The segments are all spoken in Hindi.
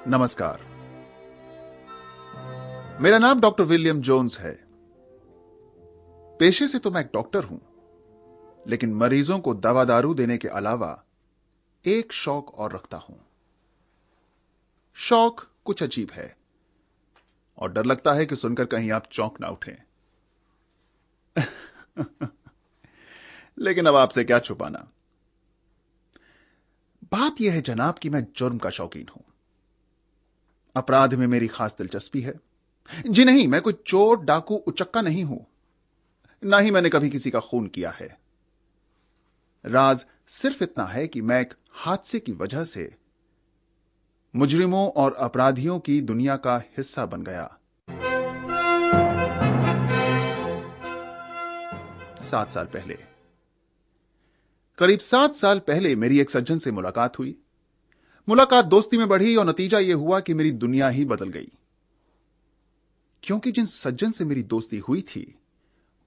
नमस्कार। मेरा नाम डॉक्टर विलियम जोन्स है। पेशे से तो मैं एक डॉक्टर हूं, लेकिन मरीजों को दवा दारू देने के अलावा एक शौक और रखता हूं। शौक कुछ अजीब है और डर लगता है कि सुनकर कहीं आप चौंक ना उठें। लेकिन अब आपसे क्या छुपाना। बात यह है जनाब कि मैं जुर्म का शौकीन हूं। अपराध में मेरी खास दिलचस्पी है। जी नहीं, मैं कोई चोर, डाकू, उचक्का नहीं हूं। ना ही मैंने कभी किसी का खून किया है। राज सिर्फ इतना है कि मैं एक हादसे की वजह से मुजरिमों और अपराधियों की दुनिया का हिस्सा बन गया। 7 साल पहले, करीब 7 साल पहले मेरी एक सज्जन से मुलाकात हुई। मुलाकात दोस्ती में बढ़ी और नतीजा यह हुआ कि मेरी दुनिया ही बदल गई। क्योंकि जिन सज्जन से मेरी दोस्ती हुई थी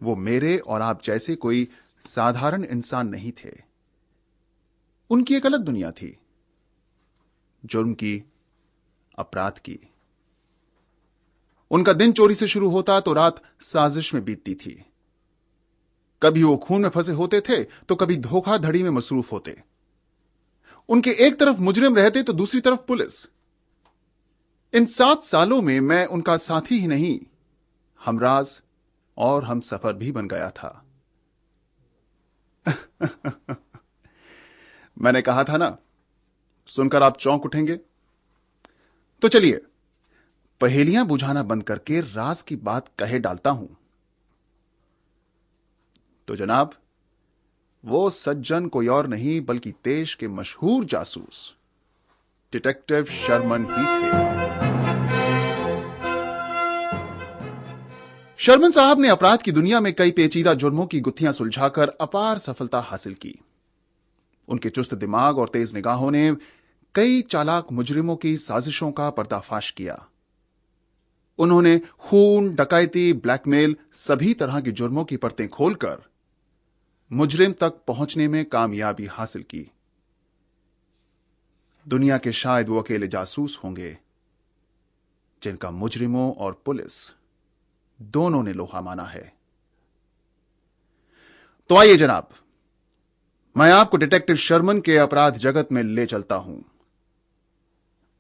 वो मेरे और आप जैसे कोई साधारण इंसान नहीं थे। उनकी एक अलग दुनिया थी, जुर्म की, अपराध की। उनका दिन चोरी से शुरू होता तो रात साजिश में बीतती थी। कभी वो खून में फंसे होते थे तो कभी धोखाधड़ी में मसरूफ होते। उनके एक तरफ मुजरिम रहते तो दूसरी तरफ पुलिस। इन 7 सालों में मैं उनका साथी ही नहीं, हमराज और हम सफर भी बन गया था। मैंने कहा था ना, सुनकर आप चौंक उठेंगे। तो चलिए पहेलियां बुझाना बंद करके राज की बात कहे डालता हूं। तो जनाब, वो सज्जन कोई और नहीं बल्कि देश के मशहूर जासूस डिटेक्टिव शर्मन ही थे। शर्मन साहब ने अपराध की दुनिया में कई पेचीदा जुर्मों की गुत्थियां सुलझाकर अपार सफलता हासिल की। उनके चुस्त दिमाग और तेज निगाहों ने कई चालाक मुजरिमों की साजिशों का पर्दाफाश किया। उन्होंने खून, डकैती, ब्लैकमेल, सभी तरह के जुर्मों की परतें खोलकर मुजरिम तक पहुंचने में कामयाबी हासिल की। दुनिया के शायद वो अकेले जासूस होंगे जिनका मुजरिमों और पुलिस दोनों ने लोहा माना है। तो आइए जनाब, मैं आपको डिटेक्टिव शर्मन के अपराध जगत में ले चलता हूं।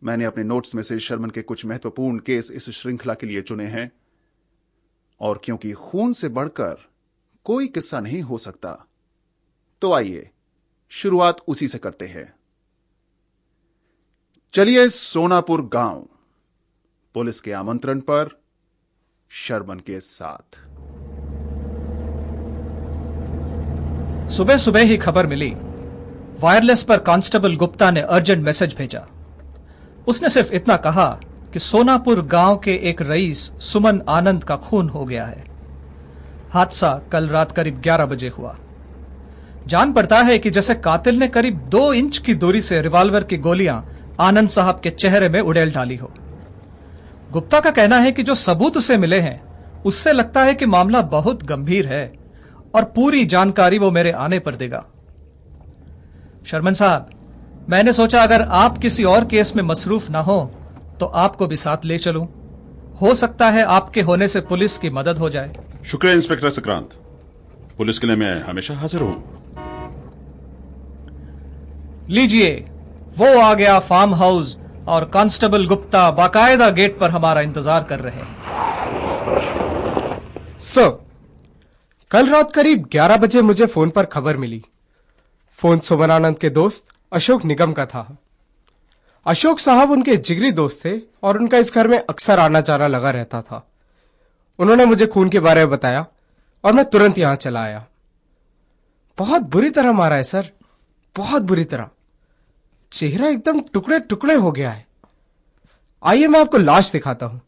मैंने अपने नोट्स में से शर्मन के कुछ महत्वपूर्ण केस इस श्रृंखला के लिए चुने हैं, और क्योंकि खून से बढ़कर कोई किस्सा नहीं हो सकता, तो आइए शुरुआत उसी से करते हैं। चलिए सोनापुर गांव, पुलिस के आमंत्रण पर शर्मन के साथ। सुबह सुबह ही खबर मिली। वायरलेस पर कांस्टेबल गुप्ता ने अर्जेंट मैसेज भेजा। उसने सिर्फ इतना कहा कि सोनापुर गांव के एक रईस सुमन आनंद का खून हो गया है। हादसा कल रात करीब 11 बजे हुआ। जान पड़ता है कि जैसे कातिल ने करीब 2 इंच की दूरी से रिवॉल्वर की गोलियां आनंद साहब के चेहरे में उड़ेल डाली हो। गुप्ता का कहना है कि जो सबूत उसे मिले हैं उससे लगता है कि मामला बहुत गंभीर है और पूरी जानकारी वो मेरे आने पर देगा। शर्मन साहब, मैंने सोचा अगर आप किसी और केस में मसरूफ ना हो तो आपको भी साथ ले चलूं। हो सकता है आपके होने से पुलिस की मदद हो जाए। शुक्रिया इंस्पेक्टर सक्रांत, पुलिस के लिए मैं हमेशा हाजिर हूं। लीजिए, वो आ गया फार्म हाउस और कांस्टेबल गुप्ता बाकायदा गेट पर हमारा इंतजार कर रहे हैं। सर, कल रात करीब 11 बजे मुझे फोन पर खबर मिली। फोन सुमन आनंद के दोस्त अशोक निगम का था। अशोक साहब उनके जिगरी दोस्त थे और उनका इस घर में अक्सर आना जाना लगा रहता था। उन्होंने मुझे खून के बारे में बताया और मैं तुरंत यहां चला आया। बहुत बुरी तरह मारा है सर, बहुत बुरी तरह। चेहरा एकदम टुकड़े टुकड़े हो गया है। आइए मैं आपको लाश दिखाता हूं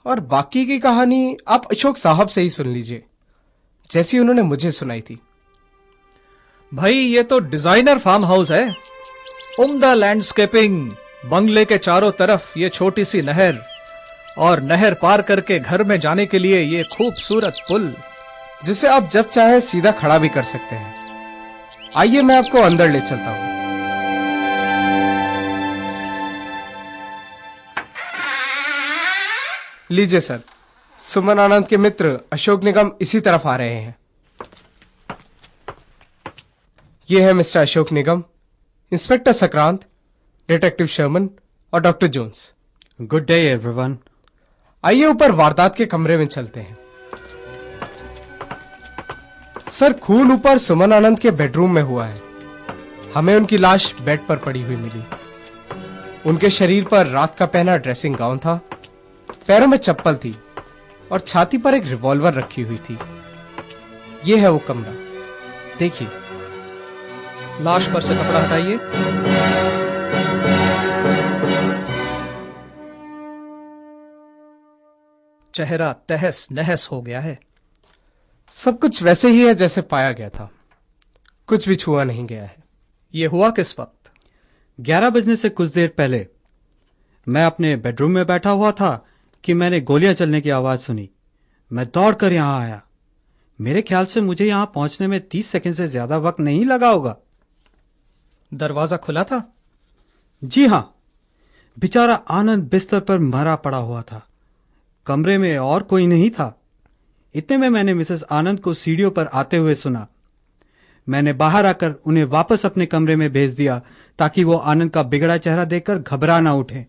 और बाकी की कहानी आप अशोक साहब से ही सुन लीजिए, जैसी उन्होंने मुझे सुनाई थी। भाई, ये तो डिजाइनर फार्म हाउस है। उम्दा लैंडस्केपिंग, बंगले के चारों तरफ ये छोटी सी नहर और नहर पार करके घर में जाने के लिए ये खूबसूरत पुल, जिसे आप जब चाहे सीधा खड़ा भी कर सकते हैं। आइए मैं आपको अंदर ले चलता हूं। लीजिए सर, सुमन आनंद के मित्र अशोक निगम इसी तरफ आ रहे हैं। ये है mister Ashok Nigam, inspector Sankrant, detective Sherman और doctor Jones. Good day everyone. आइए ऊपर वारदात के कमरे में चलते हैं। सर, खून ऊपर सुमन आनंद के बेडरूम में हुआ है। हमें उनकी लाश बेड पर पड़ी हुई मिली। उनके शरीर पर रात का पहना ड्रेसिंग गाउन था, पैरों में चप्पल थी और छाती पर एक रिवॉल्वर रखी हुई थी। यह है वो कमरा, देखिए। लाश पर से कपड़ा हटाइए। चेहरा तहस नहस हो गया है। सब कुछ वैसे ही है जैसे पाया गया था, कुछ भी छुआ नहीं गया है। यह हुआ किस वक्त? 11 बजने से कुछ देर पहले। मैं अपने बेडरूम में बैठा हुआ था कि मैंने गोलियां चलने की आवाज सुनी। मैं दौड़कर यहां आया। मेरे ख्याल से मुझे यहां पहुंचने में 30 सेकंड से ज्यादा वक्त नहीं लगा होगा। दरवाजा खुला था? जी हां। बेचारा आनंद बिस्तर पर मरा पड़ा हुआ था। कमरे में और कोई नहीं था। इतने में मैंने मिसेस आनंद को सीढ़ियों पर आते हुए सुना। मैंने बाहर आकर उन्हें वापस अपने कमरे में भेज दिया ताकि वो आनंद का बिगड़ा चेहरा देखकर घबरा ना उठे।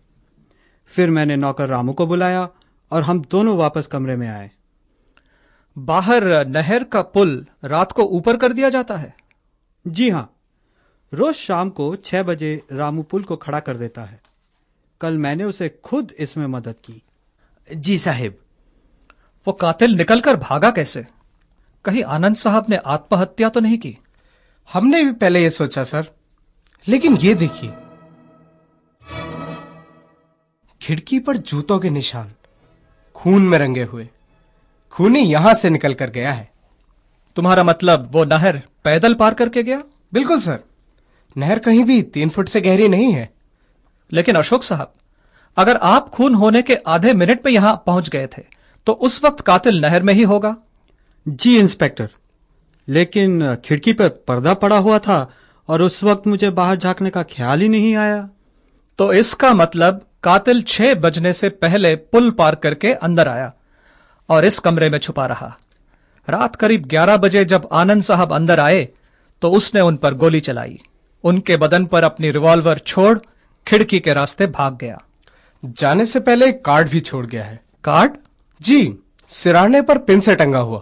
फिर मैंने नौकर रामू को बुलाया और हम दोनों वापस कमरे में आए। बाहर नहर का पुल रात को ऊपर कर दिया जाता है? जी हां, रोज शाम को 6 बजे रामू पुल को खड़ा कर देता है। कल मैंने उसे खुद इसमें मदद की। जी साहिब। वो कातिल निकलकर भागा कैसे? कहीं आनंद साहब ने आत्महत्या तो नहीं की? हमने भी पहले ये सोचा सर, लेकिन ये देखिए, खिड़की पर जूतों के निशान, खून में रंगे हुए। खूनी यहां से निकल कर गया है। तुम्हारा मतलब वो नहर पैदल पार करके गया? बिल्कुल सर, नहर कहीं भी 3 फुट से गहरी नहीं है। लेकिन अशोक साहब, अगर आप खून होने के आधे मिनट में यहां पहुंच गए थे तो उस वक्त कातिल नहर में ही होगा। जी इंस्पेक्टर, लेकिन खिड़की पर पर्दा पड़ा हुआ था और उस वक्त मुझे बाहर झांकने का ख्याल ही नहीं आया। तो इसका मतलब कातिल 6 बजने से पहले पुल पार करके अंदर आया और इस कमरे में छुपा रहा। रात करीब 11 बजे जब आनंद साहब अंदर आए तो उसने उन पर गोली चलाई। उनके बदन पर अपनी रिवॉल्वर छोड़ खिड़की के रास्ते भाग गया। जाने से पहले एक कार्ड भी छोड़ गया है। कार्ड? जी, सिराने पर पिन से टंगा हुआ।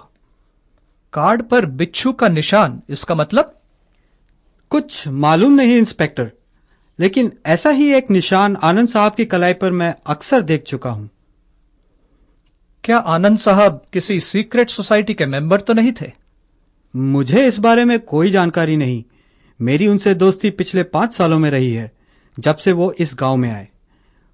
कार्ड पर बिच्छू का निशान, इसका मतलब? कुछ मालूम नहीं इंस्पेक्टर, लेकिन ऐसा ही एक निशान आनंद साहब की कलाई पर मैं अक्सर देख चुका हूं। क्या आनंद साहब किसी सीक्रेट सोसाइटी के मेंबर तो नहीं थे? मुझे इस बारे में कोई जानकारी नहीं। मेरी उनसे दोस्ती पिछले 5 सालों में रही है, जब से वो इस गांव में आए।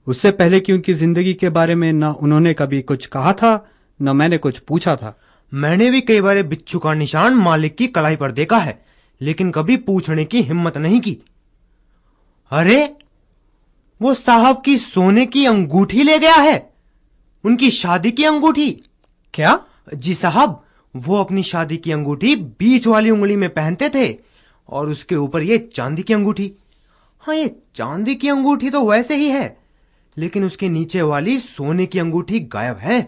उससे पहले की उनकी जिंदगी के बारे में न उन्होंने कभी कुछ कहा था न मैंने कुछ पूछा था। मैंने भी कई बार बिच्छू का निशान मालिक की कलाई पर देखा है, लेकिन कभी पूछने की हिम्मत नहीं की। अरे, वो साहब की सोने की अंगूठी ले गया है, उनकी शादी की अंगूठी। क्या? जी साहब, वो अपनी शादी की अंगूठी बीच वाली उंगली में पहनते थे और उसके ऊपर ये चांदी की अंगूठी। हाँ, ये चांदी की अंगूठी तो वैसे ही है, लेकिन उसके नीचे वाली सोने की अंगूठी गायब है।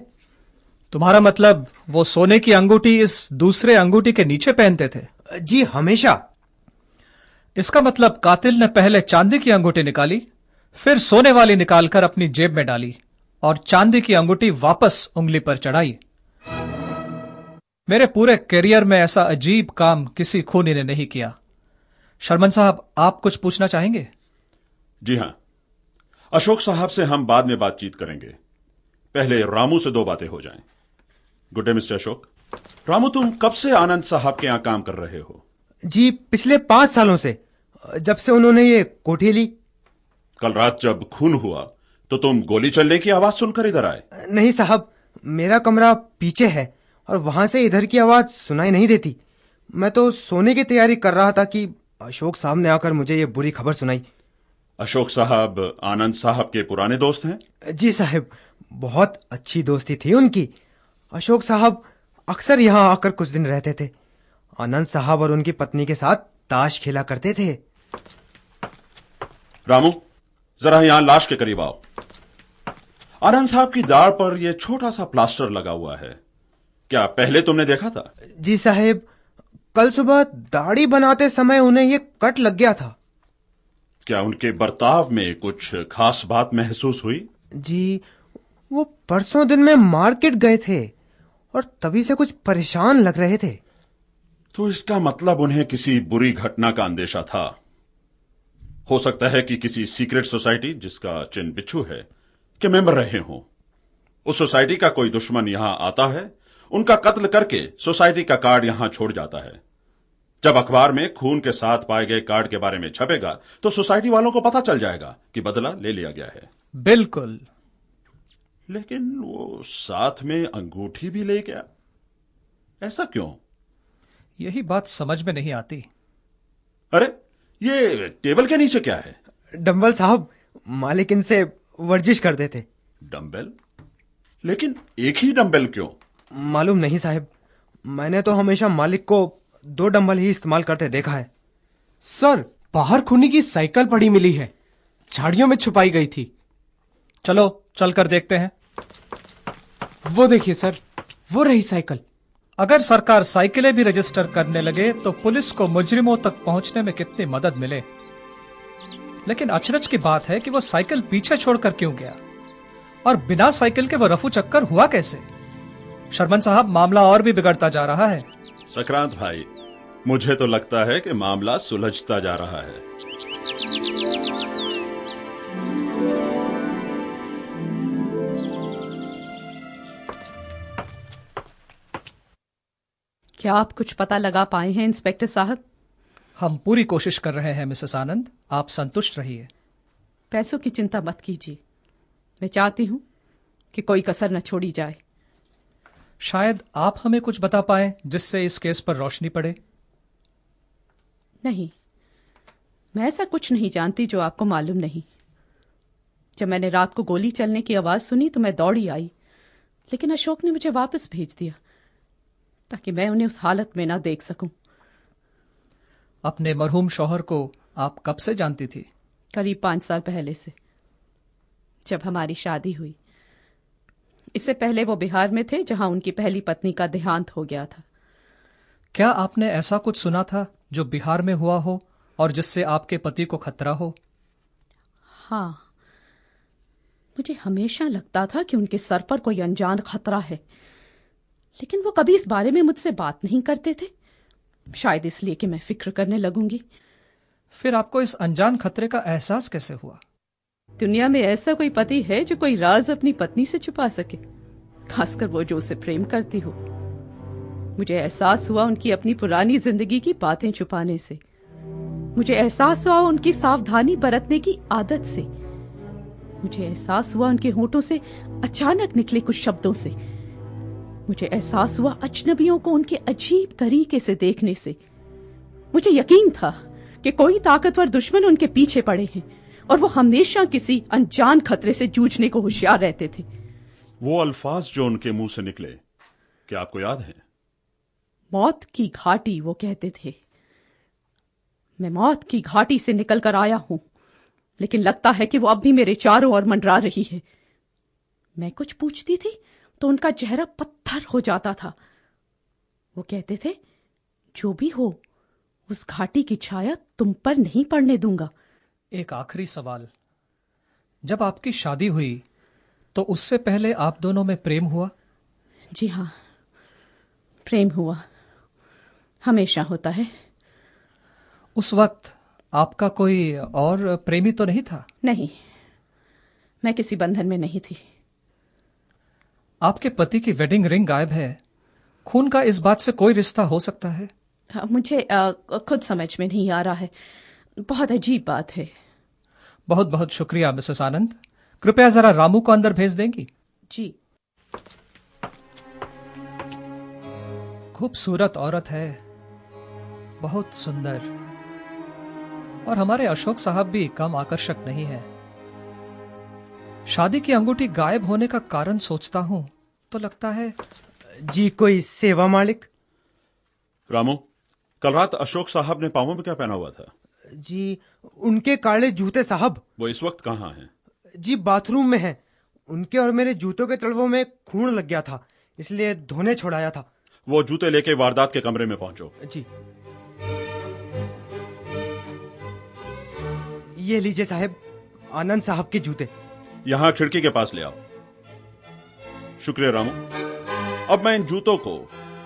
तुम्हारा मतलब वो सोने की अंगूठी इस दूसरे अंगूठी के नीचे पहनते थे? जी, हमेशा। इसका मतलब कातिल ने पहले चांदी की अंगूठी निकाली, फिर सोने वाली निकालकर अपनी जेब में डाली और चांदी की अंगूठी वापस उंगली पर चढ़ाई। मेरे पूरे करियर में ऐसा अजीब काम किसी खूनी ने नहीं किया। शर्मन साहब, आप कुछ पूछना चाहेंगे? जी हां, अशोक साहब से हम बाद में बातचीत करेंगे। पहले रामू से 2 बातें हो जाएं। Good day mister Ashok. Ramu, तुम कब से आनंद साहब के यहां काम कर रहे हो? जी, पिछले 5 सालों से, जब से उन्होंने ये कोठी ली। कल रात जब खून हुआ तो तुम गोली चलने की आवाज सुनकर इधर आए? नहीं साहब, मेरा कमरा पीछे है और वहां से इधर की आवाज सुनाई नहीं देती। मैं तो सोने की तैयारी कर रहा था कि अशोक साहब ने आकर मुझे ये बुरी खबर सुनाई। अशोक साहब आनंद साहब के पुराने दोस्त हैं? जी साहब, बहुत अच्छी दोस्ती थी उनकी। अशोक साहब अक्सर यहां आकर कुछ दिन रहते थे। आनंद साहब और उनकी पत्नी के साथ ताश खेला करते थे। रामू, जरा यहां लाश के करीब आओ। आनंद साहब की दाढ़ पर यह छोटा सा प्लास्टर लगा हुआ है, क्या पहले तुमने देखा था? जी साहेब, कल सुबह दाढ़ी बनाते समय उन्हें ये कट लग गया था। क्या उनके बर्ताव में कुछ खास बात महसूस हुई? जी, वो परसों दिन में मार्केट गए थे और तभी से कुछ परेशान लग रहे थे। तो इसका मतलब उन्हें किसी बुरी घटना का अंदेशा था। हो सकता है कि किसी सीक्रेट सोसाइटी, जिसका चिन्ह बिच्छू है, के मेंबर रहे हों। उस सोसाइटी का कोई दुश्मन यहां आता है, उनका कत्ल करके सोसाइटी का कार्ड यहां छोड़ जाता है। जब अखबार में खून के साथ पाए गए कार्ड के बारे में छपेगा तो सोसाइटी वालों को पता चल जाएगा कि बदला ले लिया गया है। बिल्कुल। लेकिन वो साथ में अंगूठी भी ले गया, ऐसा क्यों? यही बात समझ में नहीं आती। अरे, ये टेबल के नीचे क्या है? डंबल साहब, मालिक इनसे वर्जिश करते थे। डंबल? लेकिन एक ही डंबल क्यों? मालूम नहीं साहब, मैंने तो हमेशा मालिक को 2 डंबल ही इस्तेमाल करते देखा है। सर, बाहर खूनी की साइकिल पड़ी मिली है, झाड़ियों में छुपाई गई थी। चलो चलकर देखते हैं। वो देखिए सर, वो रही साइकिल। अगर सरकार साइकिलें भी रजिस्टर करने लगे तो पुलिस को मुजरिमों तक पहुंचने में कितनी मदद मिले। लेकिन अचरज की बात है कि वो साइकिल पीछे छोड़कर क्यों गया, और बिना साइकिल के वो रफू चक्कर हुआ कैसे? शर्मन साहब, मामला और भी बिगड़ता जा रहा है। सक्रांत भाई, मुझे तो लगता है कि मामला सुलझता जा रहा है। क्या आप कुछ पता लगा पाए हैं इंस्पेक्टर साहब? हम पूरी कोशिश कर रहे हैं मिसेस आनंद, आप संतुष्ट रहिए। पैसों की चिंता मत कीजिए, मैं चाहती हूं कि कोई कसर न छोड़ी जाए। शायद आप हमें कुछ बता पाएं जिससे इस केस पर रोशनी पड़े। नहीं, मैं ऐसा कुछ नहीं जानती जो आपको मालूम नहीं। जब मैंने रात को गोली चलने की आवाज सुनी तो मैं दौड़ी आई, लेकिन अशोक ने मुझे वापस भेज दिया ताकि मैं उन्हें उस हालत में ना देख सकूं। अपने मरहूम शौहर को आप कब से जानती थी? करीब 5 साल पहले से, जब हमारी शादी हुई। इससे पहले वो बिहार में थे, जहां उनकी पहली पत्नी का देहांत हो गया था। क्या आपने ऐसा कुछ सुना था जो बिहार में हुआ हो और जिससे आपके पति को खतरा हो? हाँ, मुझे हमेशा लगता था कि उनके सर पर कोई अनजान खतरा है, लेकिन वो कभी इस बारे में मुझसे बात नहीं करते थे। शायद इसलिए कि मैं फिक्र करने लगूंगी। फिर आपको इस अनजान खतरे का एहसास कैसे हुआ? दुनिया में ऐसा कोई पति है जो कोई राज अपनी पत्नी से छुपा सके, खासकर वो जो उसे प्रेम करती हो। मुझे एहसास हुआ उनकी अपनी पुरानी जिंदगी की बातें छुपाने से। मुझे एहसास हुआ उनकी सावधानी बरतने की आदत से। मुझे एहसास हुआ उनके होंठों से अचानक निकले कुछ शब्दों से। मुझे एहसास हुआ अजनबियों को उनके अजीब तरीके से देखने से। मुझे यकीन था कि कोई ताकतवर दुश्मन उनके पीछे पड़े हैं और वो हमेशा किसी अनजान खतरे से जूझने को होशियार रहते थे। वो अल्फाज जो उनके मुंह से निकले, क्या आपको याद है? मौत की घाटी, वो कहते थे। मैं मौत की घाटी से निकल कर आया हूं, लेकिन लगता है कि वो अब भी मेरे चारों ओर मंडरा रही है। मैं कुछ पूछती थी तो उनका चेहरा पत्थर हो जाता था। वो कहते थे, जो भी हो, उस घाटी की छाया तुम पर नहीं पड़ने दूंगा। एक आखिरी सवाल, जब आपकी शादी हुई तो उससे पहले आप दोनों में प्रेम हुआ? जी हाँ, प्रेम हुआ, हमेशा होता है। उस वक्त आपका कोई और प्रेमी तो नहीं था? नहीं, मैं किसी बंधन में नहीं थी। आपके पति की वेडिंग रिंग गायब है। खून का इस बात से कोई रिश्ता हो सकता है? मुझे खुद समझ में नहीं आ रहा है। बहुत अजीब बात है। बहुत बहुत शुक्रिया मिसेस आनंद। कृपया जरा रामू को अंदर भेज देंगी? जी। खूबसूरत औरत है, बहुत सुंदर, और हमारे अशोक साहब भी कम आकर्षक नहीं है। शादी की अंगूठी गायब होने का कारण सोचता हूं तो लगता है। जी, कोई सेवा मालिक? रामू, कल रात अशोक साहब ने पांवों में क्या पहना हुआ था? जी, उनके काले जूते साहब। वो इस वक्त कहाँ हैं? जी, बाथरूम में है। उनके और मेरे जूतों के तलवों में खून लग गया था, इसलिए धोने छोड़ाया था। वो जूते लेके वारदात के कमरे में पहुंचो। जी। ये लीजिए साहब, आनंद साहब के जूते। यहां खिड़की के पास ले आओ। शुक्रिया रामू। अब मैं इन जूतों को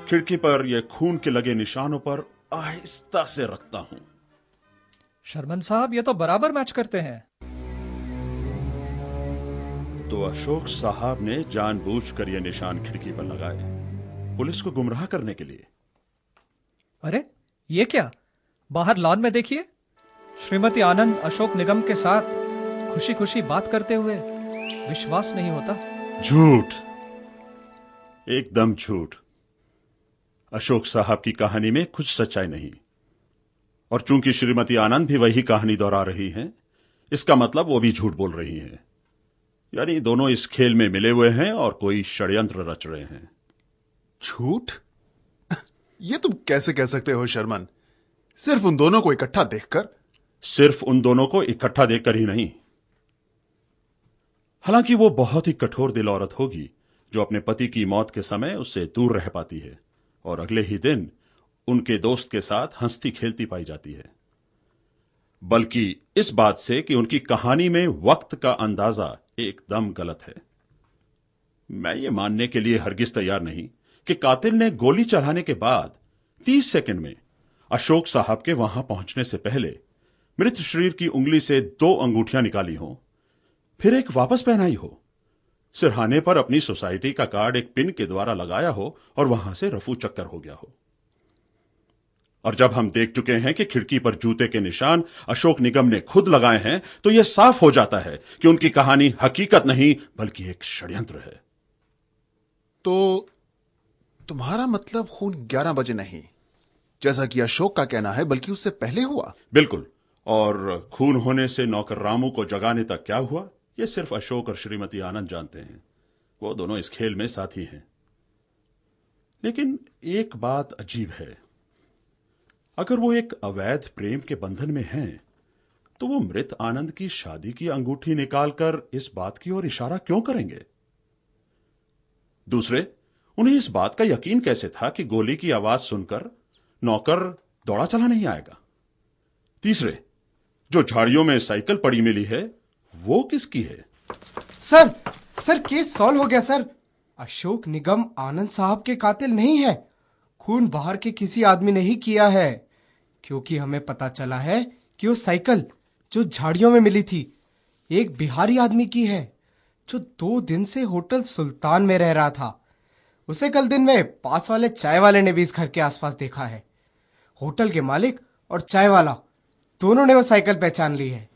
खिड़की पर ये खून के लगे निशानों पर आहिस्ता से रखता हूं। शर्मन साहब, ये तो बराबर मैच करते हैं। तो अशोक साहब ने जानबूझकर ये निशान खिड़की पर लगाए, पुलिस को गुमराह करने के लिए। अरे ये क्या, बाहर लॉन में देखिए, श्रीमती आनंद अशोक निगम के साथ खुशी खुशी बात करते हुए। विश्वास नहीं होता। झूठ, एकदम झूठ। अशोक साहब की कहानी में कुछ सच्चाई नहीं, और चूंकि श्रीमती आनंद भी वही कहानी दोहरा रही हैं, इसका मतलब वो भी झूठ बोल रही हैं। यानी दोनों इस खेल में मिले हुए हैं और कोई षड्यंत्र रच रहे हैं। झूठ? ये तुम कैसे कह सकते हो शर्मन? सिर्फ उन दोनों को इकट्ठा देखकर? सिर्फ उन दोनों को इकट्ठा देखकर ही नहीं। हालांकि वो बहुत ही कठोर दिल औरत होगी जो अपने पति की मौत के समय उससे दूर रह पाती है और अगले ही दिन उनके दोस्त के साथ हंसती खेलती पाई जाती है। बल्कि इस बात से कि उनकी कहानी में वक्त का अंदाजा एकदम गलत है। मैं ये मानने के लिए हरगिज तैयार नहीं कि कातिल ने गोली चलाने के बाद 30 सेकंड में अशोक साहब के वहां पहुंचने से पहले मृत शरीर की उंगली से 2 अंगूठियां निकाली हो, फिर एक वापस पहनाई हो, सिरहाने पर अपनी सोसाइटी का कार्ड एक पिन के द्वारा लगाया हो और वहां से रफू चक्कर हो गया हो। और जब हम देख चुके हैं कि खिड़की पर जूते के निशान अशोक निगम ने खुद लगाए हैं, तो यह साफ हो जाता है कि उनकी कहानी हकीकत नहीं बल्कि एक षड्यंत्र है। तो तुम्हारा मतलब खून 11 बजे नहीं, जैसा कि अशोक का कहना है, बल्कि उससे पहले हुआ? बिल्कुल। और खून होने से नौकर रामू को जगाने तक क्या हुआ, यह सिर्फ अशोक और श्रीमती आनंद जानते हैं। वो दोनों इस खेल में साथी हैं। लेकिन एक बात अजीब है, अगर वो एक अवैध प्रेम के बंधन में हैं, तो वो मृत आनंद की शादी की अंगूठी निकालकर इस बात की ओर इशारा क्यों करेंगे? दूसरे, उन्हें इस बात का यकीन कैसे था कि गोली की आवाज सुनकर नौकर दौड़ा चला नहीं आएगा? तीसरे, जो झाड़ियों में साइकिल पड़ी मिली है, वो किसकी है? सर केस सॉल्व हो गया सर। अशोक निगम आनंद साहब के कातिल नहीं है। खून बाहर के किसी आदमी ने ही किया है, क्योंकि हमें पता चला है कि वो साइकिल जो झाड़ियों में मिली थी एक बिहारी आदमी की है, जो 2 दिन से होटल सुल्तान में रह रहा था। उसे कल दिन में पास वाले चाय वाले ने भी इस घर के आसपास देखा है। होटल के मालिक और चाय वाला दोनों ने वो साइकिल पहचान ली है।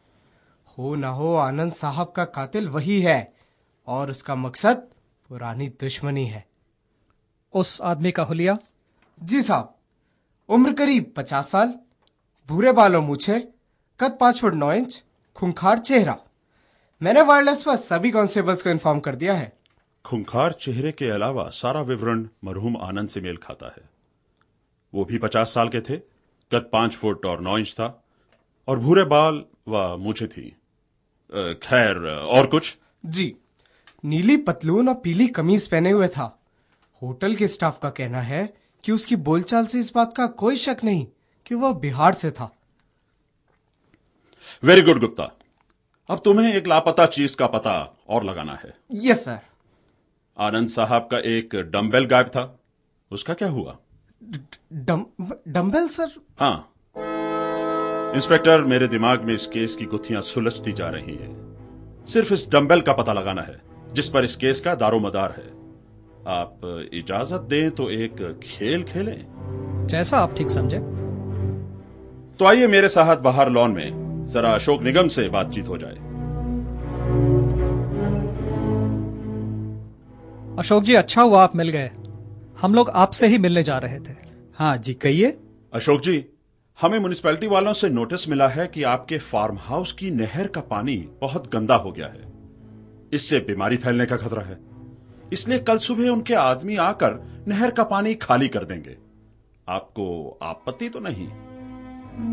हो ना हो आनंद साहब का कातिल वही है, और उसका मकसद पुरानी दुश्मनी है। उस आदमी का हुलिया? जी साहब, उम्र करीब 50 साल, भूरे बालों मूछे, कद 5 फुट 9 इंच, खूंखार चेहरा। मैंने वायरलेस पर सभी कांस्टेबल्स को इन्फॉर्म कर दिया है। खूंखार चेहरे के अलावा सारा विवरण मरहूम आनंद से मेल खाता है। वो भी 50 साल के थे, कद 5 फुट और 9 इंच था, और भूरे बाल व मूछें थी। खैर, और कुछ? जी, नीली पतलून और पीली कमीज पहने हुए था। होटल के स्टाफ का कहना है कि उसकी बोलचाल से इस बात का कोई शक नहीं कि वह बिहार से था। वेरी गुड गुप्ता, अब तुम्हें एक लापता चीज का पता और लगाना है। Yes sir. आनंद साहब का एक डंबेल गायब था, उसका क्या हुआ? Dumbbell sir? हाँ इंस्पेक्टर, मेरे दिमाग में इस केस की गुत्थियां सुलझती जा रही हैं। सिर्फ इस डंबेल का पता लगाना है जिस पर इस केस का दारोमदार है। आप इजाजत दें तो एक खेल खेलें? जैसा आप ठीक समझे। तो आइए मेरे साथ बाहर लॉन में जरा अशोक निगम से बातचीत हो जाए। अशोक जी, अच्छा हुआ आप मिल गए। हम लोग आपसे ही मिलने जा रहे थे। हाँ जी, कहिए। अशोक जी, हमें म्युनिसिपैलिटी वालों से नोटिस मिला है कि आपके फार्म हाउस की नहर का पानी बहुत गंदा हो गया है। इससे बीमारी फैलने का खतरा है, इसलिए कल सुबह उनके आदमी आकर नहर का पानी खाली कर देंगे। आपको आपत्ति तो नहीं?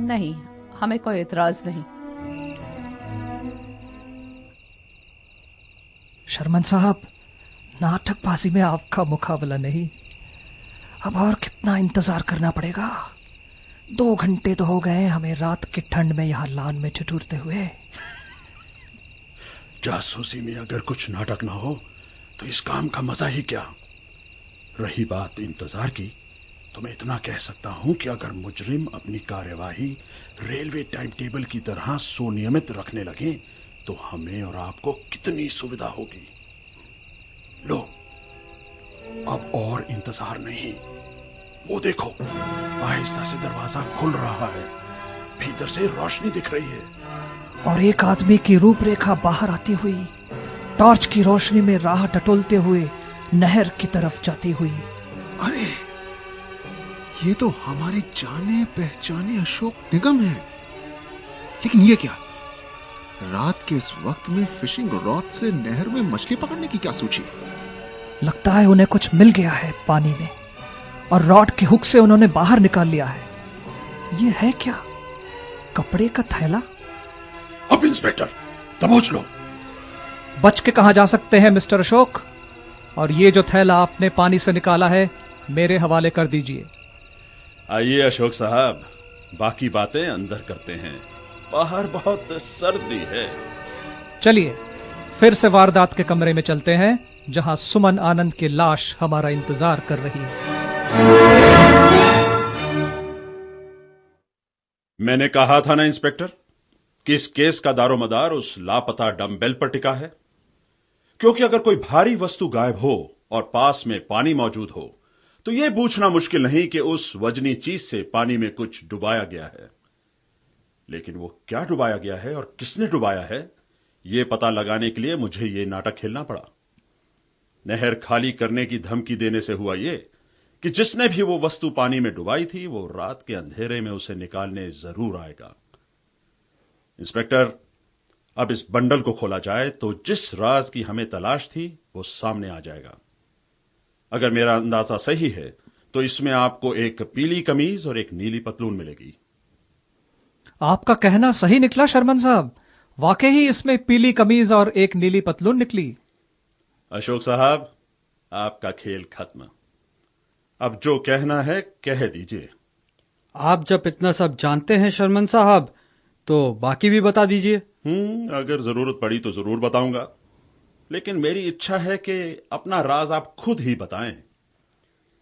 नहीं, हमें कोई इतराज नहीं। शर्मन साहब, नाटकबाजी में आपका मुकाबला नहीं। अब और कितना इंतजार करना पड़ेगा? 2 घंटे तो हो गए हमें रात की ठंड में यहाँ लान में ठिठुरते हुए। जासूसी में अगर कुछ नाटक ना हो तो इस काम का मजा ही क्या। रही बात इंतजार की, तो मैं इतना कह सकता हूं कि अगर मुजरिम अपनी कार्यवाही रेलवे टाइम टेबल की तरह सुनियमित रखने लगे तो हमें और आपको कितनी सुविधा होगी। लो, अब और इंतजार नहीं। वो देखो, आहिस्ता से दरवाजा खुल रहा है, भीतर से रोशनी दिख रही है और एक आदमी की रूपरेखा बाहर आती हुई, टॉर्च की रोशनी में राह टटोलते हुए नहर की तरफ जाती हुई। अरे, ये तो हमारे जाने पहचाने अशोक निगम है। लेकिन ये क्या? रात के इस वक्त में फिशिंग रॉड से नहर में मछली पकड़ने की क्या सूची? लगता है उन्हें कुछ मिल गया है पानी में और रॉड के हुक से उन्होंने बाहर निकाल लिया है। ये है क्या? कपड़े का थैला? अब इंस्पेक्टर दबोच लो। बच के कहां जा सकते हैं मिस्टर अशोक? और ये जो थैला आपने पानी से निकाला है, मेरे हवाले कर दीजिए। आइए अशोक साहब, बाकी बातें अंदर करते हैं, बाहर बहुत सर्दी है। चलिए फिर से वारदात के कमरे में चलते हैं, जहां सुमन आनंद की लाश हमारा इंतजार कर रही है। मैंने कहा था ना इंस्पेक्टर कि इस केस का दारोमदार उस लापता डंबेल पर टिका है। क्योंकि अगर कोई भारी वस्तु गायब हो और पास में पानी मौजूद हो तो यह पूछना मुश्किल नहीं कि उस वजनी चीज से पानी में कुछ डुबाया गया है। लेकिन वो क्या डुबाया गया है और किसने डुबाया है, यह पता लगाने के लिए मुझे यह नाटक खेलना पड़ा। नहर खाली करने की धमकी देने से हुआ यह कि जिसने भी वो वस्तु पानी में डुबाई थी वो रात के अंधेरे में उसे निकालने जरूर आएगा। इंस्पेक्टर, अब इस बंडल को खोला जाए तो जिस राज की हमें तलाश थी वो सामने आ जाएगा। अगर मेरा अंदाजा सही है तो इसमें आपको एक पीली कमीज और एक नीली पतलून मिलेगी। आपका कहना सही निकला शर्मन साहब, वाकई ही इसमें पीली कमीज और एक नीली पतलून निकली। अशोक साहब, आपका खेल खत्म। अब जो कहना है कह दीजिए। आप जब इतना सब जानते हैं शर्मन साहब, तो बाकी भी बता दीजिए। अगर जरूरत पड़ी तो जरूर बताऊंगा, लेकिन मेरी इच्छा है कि अपना राज आप खुद ही बताएं।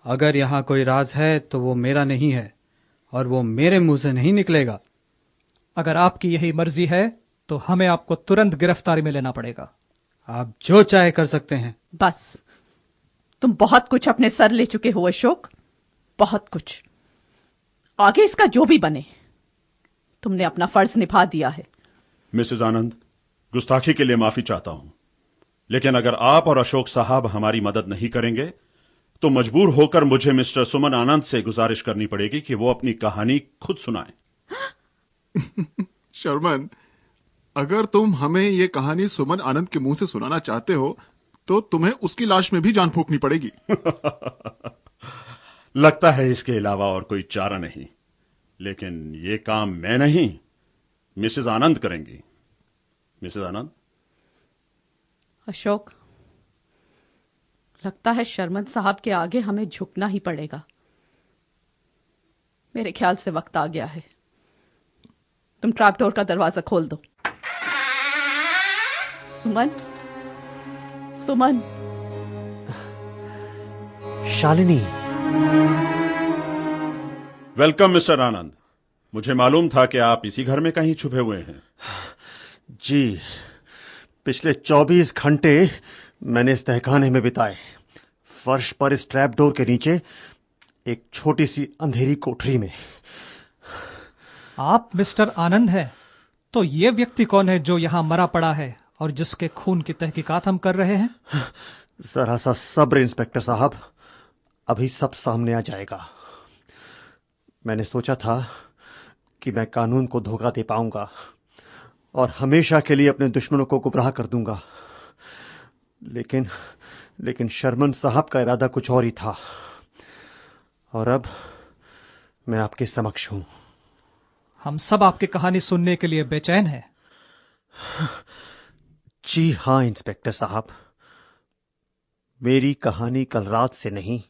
अगर यहां कोई राज है तो वो मेरा नहीं है और वो मेरे मुंह से नहीं निकलेगा। अगर आपकी यही मर्जी है तो हमें आपको तुरंत गिरफ्तारी में लेना पड़ेगा। आप जो चाहे कर सकते हैं। बस, तुम बहुत कुछ अपने सर ले चुके हो अशोक, बहुत कुछ। आगे इसका जो भी बने, तुमने अपना फर्ज निभा दिया है। मिसेज आनंद, गुस्ताखी के लिए माफी चाहता हूं, लेकिन अगर आप और अशोक साहब हमारी मदद नहीं करेंगे तो मजबूर होकर मुझे मिस्टर सुमन आनंद से गुजारिश करनी पड़ेगी कि वो अपनी कहानी खुद सुनाएं। शर्मन, अगर तुम हमें ये कहानी सुमन आनंद के मुंह से सुनाना चाहते हो तो तुम्हें उसकी लाश में भी जान फूंकनी पड़ेगी। लगता है इसके अलावा और कोई चारा नहीं, लेकिन ये काम मैं नहीं, मिसेज आनंद करेंगी। मिसेज आनंद। अशोक, लगता है शर्मन साहब के आगे हमें झुकना ही पड़ेगा। मेरे ख्याल से वक्त आ गया है। तुम ट्रैपडोर का दरवाजा खोल दो। सुमन, सुमन। शालिनी। वेलकम मिस्टर आनंद। मुझे मालूम था कि आप इसी घर में कहीं छुपे हुए हैं। जी, पिछले 24 घंटे मैंने इस तहखाने में बिताए। फर्श पर इस ट्रैप डोर के नीचे एक छोटी सी अंधेरी कोठरी में। आप मिस्टर आनंद हैं, तो ये व्यक्ति कौन है जो यहां मरा पड़ा है और जिसके खून की तहकीकात हम कर रहे हैं? जरा सा सब्र इंस्पेक्टर साहब, अभी सब सामने आ जाएगा। मैंने सोचा था कि मैं कानून को धोखा दे पाऊंगा और हमेशा के लिए अपने दुश्मनों को गुमराह कर दूंगा, लेकिन शर्मन साहब का इरादा कुछ और ही था। और अब मैं आपके समक्ष हूं। हम सब आपकी कहानी सुनने के लिए बेचैन हैं। जी हां इंस्पेक्टर साहब, मेरी कहानी कल रात से नहीं,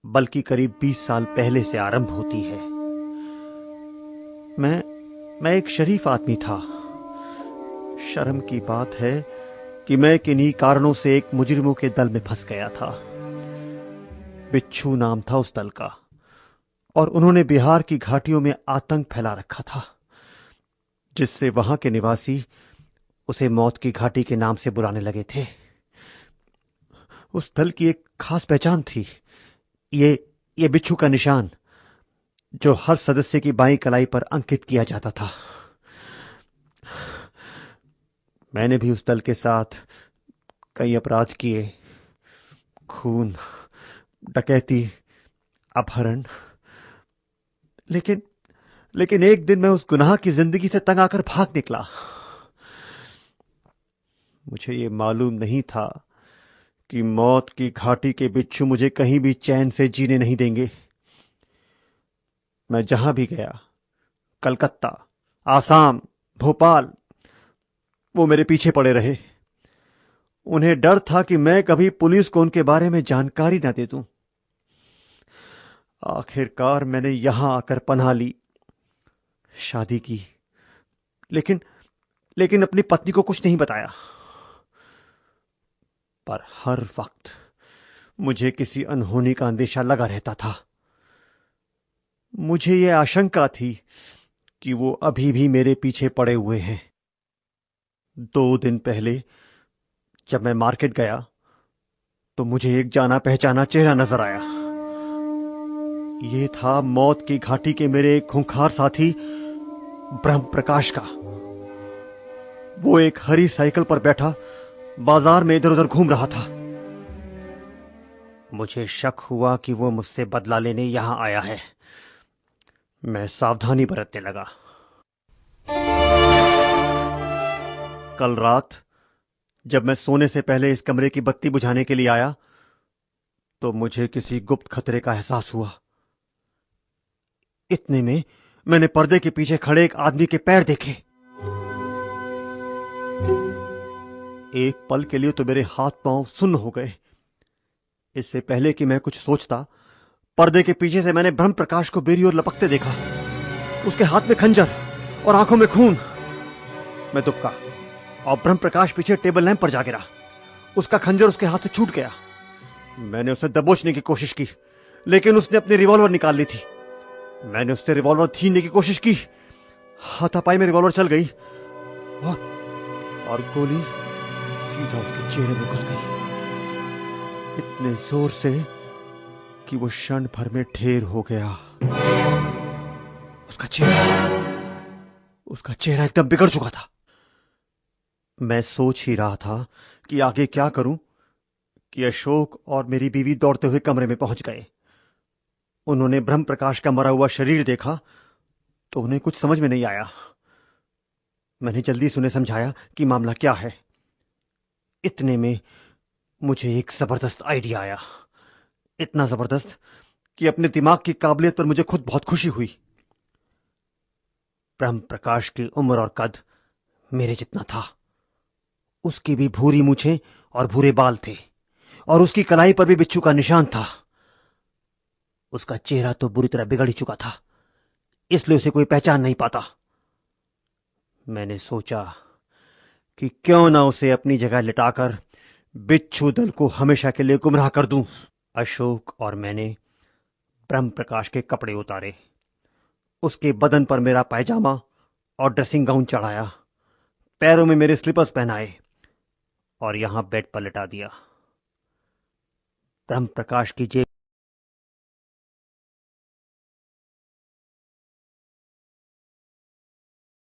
बल्कि करीब 20 साल पहले से आरंभ होती है। मैं एक शरीफ आदमी था। शर्म की बात है कि मैं किन्हीं कारणों से एक मुजरिमों के दल में फंस गया था। बिच्छू नाम था उस दल का, और उन्होंने बिहार की घाटियों में आतंक फैला रखा था, जिससे वहां के निवासी उसे मौत की घाटी के नाम से बुलाने लगे थे। उस दल की एक खास पहचान थी, ये बिच्छू का निशान, जो हर सदस्य की बाईं कलाई पर अंकित किया जाता था। मैंने भी उस दल के साथ कई अपराध किए, खून, डकैती, अपहरण। लेकिन एक दिन मैं उस गुनाह की जिंदगी से तंग आकर भाग निकला। मुझे ये मालूम नहीं था कि मौत की घाटी के बिच्छू मुझे कहीं भी चैन से जीने नहीं देंगे। मैं जहां भी गया, कलकत्ता, आसाम, भोपाल, वो मेरे पीछे पड़े रहे। उन्हें डर था कि मैं कभी पुलिस को उनके बारे में जानकारी ना दे दूं। आखिरकार मैंने यहां आकर पनाह ली, शादी की, लेकिन अपनी पत्नी को कुछ नहीं बताया। पर हर वक्त मुझे किसी अनहोनी का अंदेशा लगा रहता था। मुझे यह आशंका थी कि वो अभी भी मेरे पीछे पड़े हुए हैं। 2 दिन पहले जब मैं मार्केट गया तो मुझे एक जाना पहचाना चेहरा नजर आया। ये था मौत की घाटी के मेरे एक खूंखार साथी ब्रह्म प्रकाश का। वो एक हरी साइकिल पर बैठा बाजार में इधर उधर घूम रहा था। मुझे शक हुआ कि वो मुझसे बदला लेने यहां आया है। मैं सावधानी बरतने लगा। कल रात जब मैं सोने से पहले इस कमरे की बत्ती बुझाने के लिए आया तो मुझे किसी गुप्त खतरे का एहसास हुआ। इतने में मैंने पर्दे के पीछे खड़े एक आदमी के पैर देखे। एक पल के लिए तो मेरे हाथ पांव सुन्न हो गए। इससे पहले कि मैं कुछ सोचता, पर्दे के पीछे से मैंने ब्रह्म प्रकाश को मेरी ओर लपकते देखा। उसके हाथ में खंजर और आंखों में खून। मैं दुबका और ब्रह्म प्रकाश पीछे टेबल लैंप पर जा गिरा। उसका खंजर उसके हाथ से छूट गया। मैंने उसे दबोचने की कोशिश की, लेकिन उसने अपनी रिवॉल्वर निकाल ली थी। मैंने उससे रिवॉल्वर छीनने की कोशिश की। हाथापाई में रिवॉल्वर चल गई और गोली सीधा उसके चेहरे में घुस गई, इतने जोर से कि वो क्षण भर में ढेर हो गया। उसका चेहरा एकदम बिगड़ चुका था। मैं सोच ही रहा था कि आगे क्या करूं कि अशोक और मेरी बीवी दौड़ते हुए कमरे में पहुंच गए। उन्होंने ब्रह्म प्रकाश का मरा हुआ शरीर देखा तो उन्हें कुछ समझ में नहीं आया। मैंने जल्दी से उन्हें समझाया कि मामला क्या है। इतने में मुझे एक जबरदस्त आइडिया आया, इतना जबरदस्त कि अपने दिमाग की काबिलियत पर मुझे खुद बहुत खुशी हुई। ब्रह्म प्रकाश की उम्र और कद मेरे जितना था। उसकी भी भूरी मूछें और भूरे बाल थे, और उसकी कलाई पर भी बिच्छू का निशान था। उसका चेहरा तो बुरी तरह बिगड़ ही चुका था, इसलिए उसे कोई पहचान नहीं पाता। मैंने सोचा कि क्यों ना उसे अपनी जगह लिटाकर बिच्छू दल को हमेशा के लिए गुमराह कर दूं। अशोक और मैंने ब्रह्म प्रकाश के कपड़े उतारे, उसके बदन पर मेरा पायजामा और ड्रेसिंग गाउन चढ़ाया, पैरों में मेरे स्लीपर्स पहनाए और यहां बेड पर लिटा दिया। ब्रह्म प्रकाश की जेब